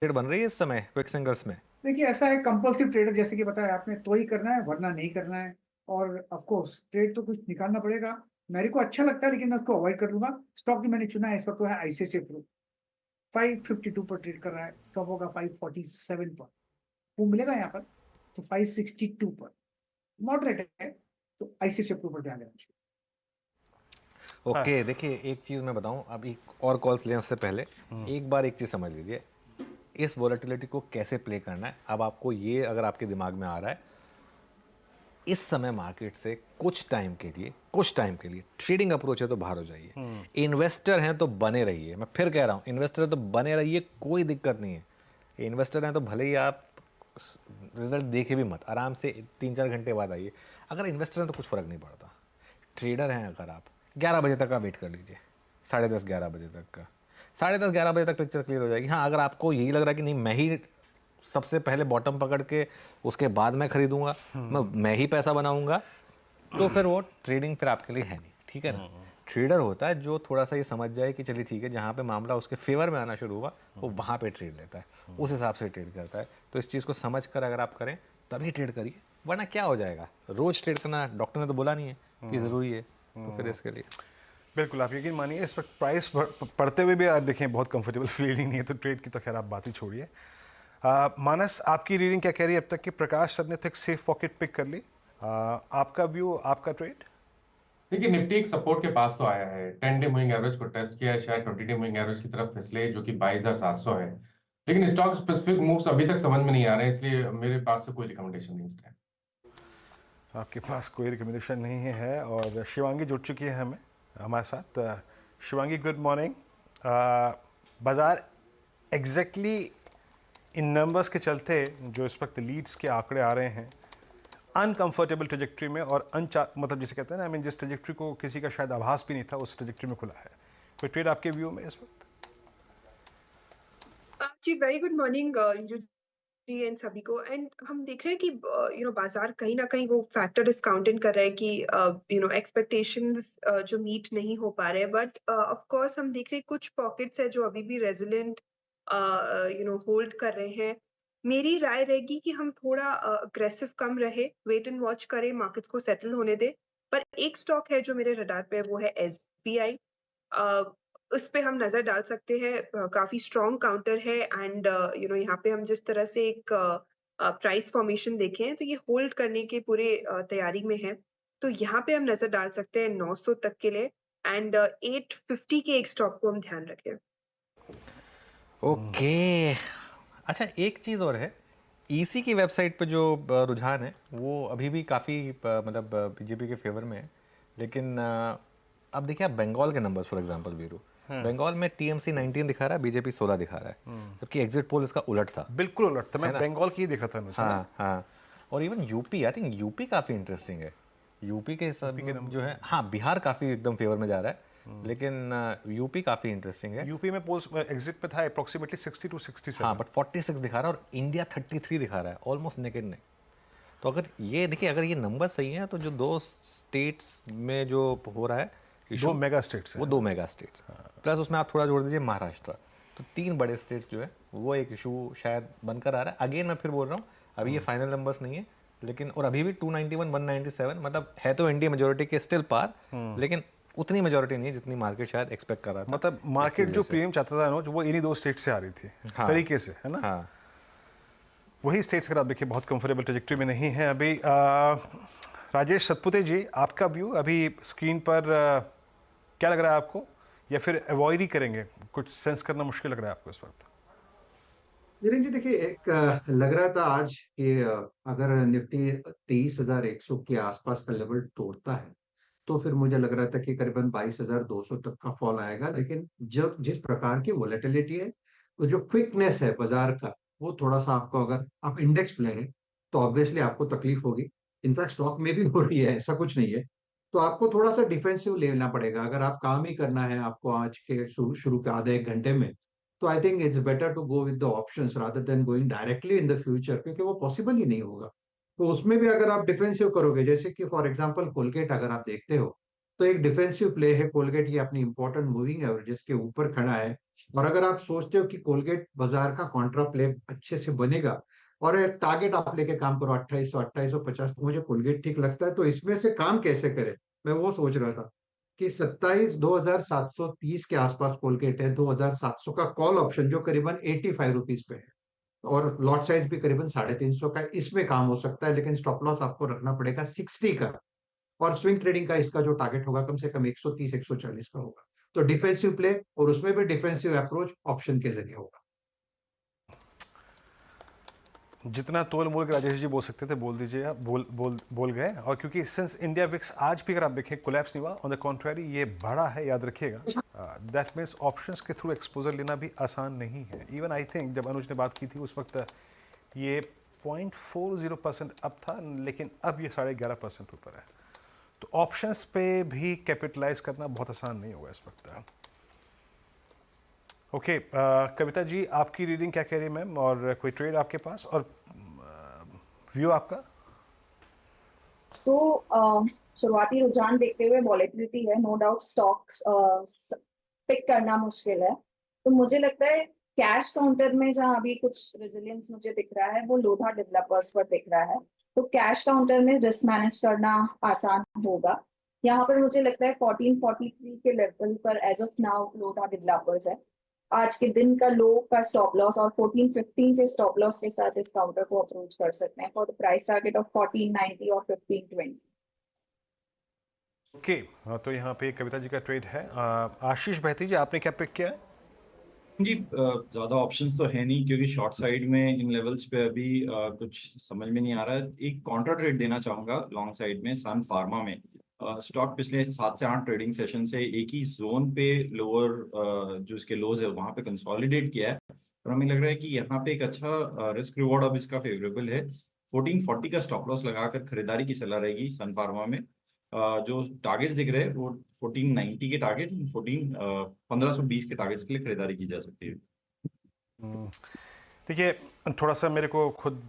Trade बन रही है इस समय क्विक सिंगल्स में? देखिए ऐसा है, कंपल्सिव ट्रेडर जैसे कि बताया आपने, तो ही करना है वरना नहीं करना है। और ऑफ कोर्स ट्रेड तो कुछ निकालना पड़ेगा। मेरे को अच्छा लगता है लेकिन मैं उसको अवॉइड कर लूंगा। स्टॉक जो मैंने चुना है इस वक्त वो है आईसीआईसीआई प्रू। 552 पर ट्रेड कर रहा है, स्टॉप होगा 547 पर। वो मिलेगा यहाँ पर, तो 562 पर मॉडरेट है, तो आईसीआईसीआई प्रू पर ध्यान देना चाहिए। हाँ। ओके, देखिए एक चीज़ मैं बताऊं, अब एक और कॉल्स लें उससे पहले एक बार एक चीज़ समझ लीजिए, इस वॉलेटिलिटी को कैसे प्ले करना है। अब आपको ये अगर आपके दिमाग में आ रहा है, इस समय मार्केट से कुछ टाइम के लिए ट्रेडिंग अप्रोच है तो बाहर हो जाइए। इन्वेस्टर हैं तो बने रहिए, मैं फिर कह रहा हूं, इन्वेस्टर है तो बने रहिए, कोई दिक्कत नहीं है। इन्वेस्टर हैं तो भले ही आप रिजल्ट देखे भी मत, आराम से 3-4 घंटे बाद आइए। अगर इन्वेस्टर हैं तो कुछ फ़र्क नहीं पड़ता। ट्रेडर हैं अगर आप, 11 बजे तक का वेट कर लीजिए, 10:30 11 बजे तक का, 10:30 11 बजे तक पिक्चर क्लियर हो जाएगी। हाँ, अगर आपको यही लग रहा है कि नहीं मैं ही सबसे पहले बॉटम पकड़ के उसके बाद मैं खरीदूंगा, मैं ही पैसा बनाऊंगा, तो फिर वो ट्रेडिंग फिर आपके लिए है नहीं, ठीक है ना। ट्रेडर होता है जो थोड़ा सा ये समझ जाए कि चलिए ठीक है, जहाँ पे मामला उसके फेवर में आना शुरू हुआ वो वहाँ पे ट्रेड लेता है, उस हिसाब से ट्रेड करता है। तो इस चीज़ को समझ कर अगर आप करें तभी ट्रेड करिए, वरना क्या हो जाएगा, रोज ट्रेड करना डॉक्टर ने तो बोला नहीं है कि ज़रूरी है, तो फिर इसके लिए बिल्कुल, आप यकीन मानिए इस वक्त प्राइस पढ़ते हुए भी आप देखें बहुत कंफर्टेबल फीलिंग नहीं है, तो ट्रेड की तो खैर आप बात ही छोड़िए। मानस, आपकी रीडिंग क्या कह रही है अब तक कि प्रकाश सर ने तो एक सेफ पॉकेट पिक कर ली। आपका व्यू, आपका ट्रेड? देखिए निफ्टी एक सपोर्ट के पास तो आया है, 10 डे मूविंग एवरेज को टेस्ट किया है, शायद 20 डे मूविंग एवरेज की तरफ फिसले जो कि 22,700 है। लेकिन स्टॉक स्पेसिफिक मूव्स अभी तक समझ में नहीं आ रहे हैं, इसलिए मेरे पास से कोई रिकमेंडेशन नहीं इस टाइम। आपके पास कोई रिकमेंडेशन नहीं है। और शिवांगी जुड़ चुकी है हमारे साथ। Shivangi, good morning. बाजार एग्जैक्टली इन नंबर्स के चलते जो इस वक्त लीड्स के आंकड़े आ रहे हैं, अनकंफर्टेबल ट्रेजेक्ट्री में और मतलब जिसे कहते हैं ना, जिस ट्रेजेक्ट्री को किसी का शायद आभास भी नहीं था उस ट्रेजेक्ट्री में खुला है। कोई ट्रेड आपके व्यू में इस वक्त? जी वेरी गुड मॉर्निंग जी एंड सभी को। एंड हम देख रहे हैं कि बाजार कहीं ना कहीं वो फैक्टर डिस्काउंटेड कर रहा है कि एक्सपेक्टेशंस जो मीट नहीं हो पा रहे हैं। बट ऑफ कोर्स हम देख रहे हैं कुछ पॉकेट्स है जो अभी भी रेजिलेंट होल्ड कर रहे हैं। मेरी राय रहेगी कि हम थोड़ा अग्रेसिव कम रहे, वेट एंड वॉच करें, मार्केट्स को सेटल होने दे। पर एक स्टॉक है जो मेरे रडार पे है, वो है एसबीआई। उस पे हम नज़र डाल सकते हैं, काफ़ी स्ट्रॉन्ग काउंटर है। एंड यहाँ पे हम जिस तरह से एक प्राइस फॉर्मेशन देखे हैं तो ये होल्ड करने के पूरे तैयारी में है। तो यहाँ पे हम नज़र डाल सकते हैं 900 तक के लिए। एंड 850 के एक स्टॉक को हम ध्यान रखें। ओके। अच्छा, एक चीज़ और है, ईसी की वेबसाइट पे जो रुझान है वो अभी भी काफ़ी मतलब बीजेपी के फेवर में है। लेकिन अब देखिए, आप बंगाल के numbers for example Viru, Bengal में टीएमसी 19 दिखा रहा है, बीजेपी 16 दिखा रहा है, जबकि एग्जिट पोल इसका उलट था। बिल्कुल उलट था, मैं है ना? बंगाल की ही देख रहा था मुझे। हाँ हाँ। और even UP, I think UP काफ़ी इंटरेस्टिंग है। यूपी के हिसाब जो है, हाँ बिहार काफ़ी एकदम फेवर में जा रहा है, लेकिन यूपी काफ़ी इंटरेस्टिंग है। यूपी में पोल्स एग्जिट पे था अप्रोक्सीमेटली 60 to 67। हाँ, बट 46 दिखा रहा है और इंडिया 33 दिखा रहा है, ऑलमोस्ट नेक एंड नेक। तो अगर ये देखिए, अगर ये नंबर सही है तो जो दो स्टेट्स में जो हो रहा है issue, दो मेगा स्टेट्स वो 2 मेगा स्टेट्स, प्लस उसमें आप थोड़ा जोड़ दीजिए महाराष्ट्र, तो 3 बड़े स्टेट्स जो है वो एक इशू शायद बनकर आ रहा है। अगेन मैं फिर बोल रहा हूँ, अभी ये फाइनल नंबर्स नहीं है, लेकिन और अभी भी 291 197 मतलब है तो इंडिया मेजोरिटी के स्टिल पार, लेकिन उतनी मेजोरिटी नहीं है जितनी मार्केट शायद एक्सपेक्ट कर रहा था। मतलब मार्केट जो प्रीमियम चाहता था ना, जो वो इन्हीं दो स्टेट से आ रही थी। हाँ, तरीके से, है ना? हाँ। वही स्टेट्स अगर आप देखिए बहुत कंफर्टेबल ट्रेजेक्ट्री में नहीं है अभी। राजेश सतपुते जी, आपका व्यू अभी स्क्रीन पर क्या लग रहा है आपको, या फिर अवॉइड ही करेंगे? कुछ सेंस करना मुश्किल लग रहा है आपको इस वक्त? वीरेंद्र जी देखिए, एक लग रहा था आज कि अगर निफ्टी 23,100 के आसपास का लेवल तोड़ता है तो फिर मुझे लग रहा था कि करीबन 22,200 तक का फॉल आएगा। लेकिन जब जिस प्रकार की वोलेटिलिटी है, वो जो क्विकनेस है बाजार का, वो थोड़ा सा आपको, अगर आप इंडेक्स प्लेयर हैं तो ऑब्वियसली आपको तकलीफ होगी। इनफैक्ट स्टॉक में भी हो रही है, ऐसा कुछ नहीं है। तो आपको थोड़ा सा डिफेंसिव लेना पड़ेगा अगर आप काम ही करना है आपको आज के शुरू शुरू के आधे एक घंटे में। तो I think it's better to go with the options rather than going directly in the future, क्योंकि वो पॉसिबल ही नहीं होगा। तो उसमें भी अगर आप डिफेंसिव करोगे, जैसे कि फॉर एग्जांपल कोलगेट अगर आप देखते हो, तो एक डिफेंसिव प्ले है कोलगेट, ये अपनी इंपॉर्टेंट मूविंग एवरेजेस के ऊपर खड़ा है। और अगर आप सोचते हो कि कोलगेट बाजार का कॉन्ट्रा प्ले अच्छे से बनेगा और एक टारगेट आप लेके काम करो 2800 2850, तो मुझे कोलगेट ठीक लगता है। तो इसमें से काम कैसे करें, मैं वो सोच रहा था कि 27,2730 के आसपास कोलगेट है, 2700 का कॉल ऑप्शन जो करीबन 85 रुपीज पे है, और लॉट साइज भी करीबन 350 का, इसमें काम हो सकता है। लेकिन स्टॉप लॉस आपको रखना पड़ेगा 60 का, और स्विंग ट्रेडिंग का इसका जो टारगेट होगा कम से कम 130 140 का होगा। तो डिफेंसिव प्ले, और उसमें भी डिफेंसिव अप्रोच ऑप्शन के जरिए होगा। जितना तोल मोल के राजेश जी बोल सकते थे बोल दीजिए, आप बोल गए। और क्योंकि सिंस इंडिया विक्स आज भी अगर आप देखें कोलैप्स नहीं हुआ, ऑन द कॉन्ट्ररी ये बढ़ा है, याद रखिएगा। दैट मीन्स ऑप्शंस के थ्रू एक्सपोजर लेना भी आसान नहीं है। इवन आई थिंक जब अनुज ने बात की थी उस वक्त ये 0.40% अप था, लेकिन अब ये 11.5% ऊपर है। तो ऑप्शंस पे भी कैपिटलाइज करना बहुत आसान नहीं होगा इस वक्त। ओके, कविता जी आपकी रीडिंग क्या कह रही है मैम, और कोई ट्रेड आपके पास और व्यू आपका? शुरुआती रुझान देखते हुए वॉलेटिलिटी है, नो डाउट स्टॉक्स पिक करना मुश्किल है। तो मुझे लगता है कैश काउंटर में जहां अभी कुछ रेजिलियंस मुझे दिख रहा है वो लोधा डेवलपर्स पर दिख रहा है। तो कैश काउंटर में रिस्क मैनेज करना आसान होगा। यहाँ पर मुझे लगता है 1443 के लेवल पर as of now Lodha Developers है। आज के दिन का लो का स्टॉप लॉस और 1415 के स्टॉप लॉस के साथ इस काउंटर को अप्रोच कर सकते हैं for the price target of 1490 और 1520। ओके, तो यहाँ पे कविता जी का ट्रेड है। आशीष बहती जी आपने क्या पिक किया है? जी, ज़्यादा ऑप्शंस तो है नहीं, क्योंकि शॉर्ट साइड में इन लेवल्स पे अभी कुछ समझ में नहीं आ रहा है। एक कॉन्ट्रा ट्रेड देना चाहूँगा लॉन्ग साइड में सन फार्मा में। स्टॉक पिछले 7 से 8 ट्रेडिंग सेशन से एक ही जोन पे लोअर जो इसके लोज है वहाँ पे कंसोलिडेट किया है, और हमें लग रहा है कि यहाँ पे एक अच्छा रिस्क रिवॉर्ड अब इसका फेवरेबल है। 1440 का स्टॉप लॉस लगाकर खरीदारी की सलाह रहेगी सन फार्मा में। जो टारगेट्स दिख रहे हैं वो 1490 के टारगेट, 1520 के टारगेट्स के लिए खरीदारी की जा सकती है। देखिए, थोड़ा सा मेरे को खुद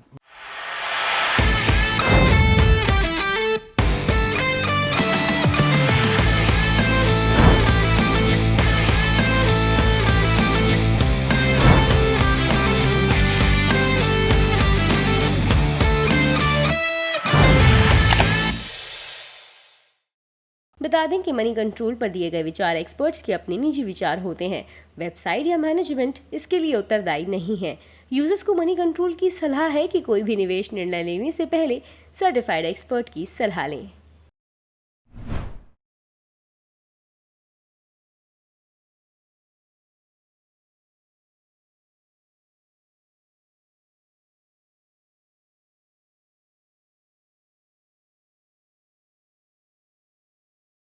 बता दें कि मनी कंट्रोल पर दिए गए विचार एक्सपर्ट्स के अपने निजी विचार होते हैं। वेबसाइट या मैनेजमेंट इसके लिए उत्तरदायी नहीं है। यूजर्स को मनी कंट्रोल की सलाह है कि कोई भी निवेश निर्णय लेने से पहले सर्टिफाइड एक्सपर्ट की सलाह लें।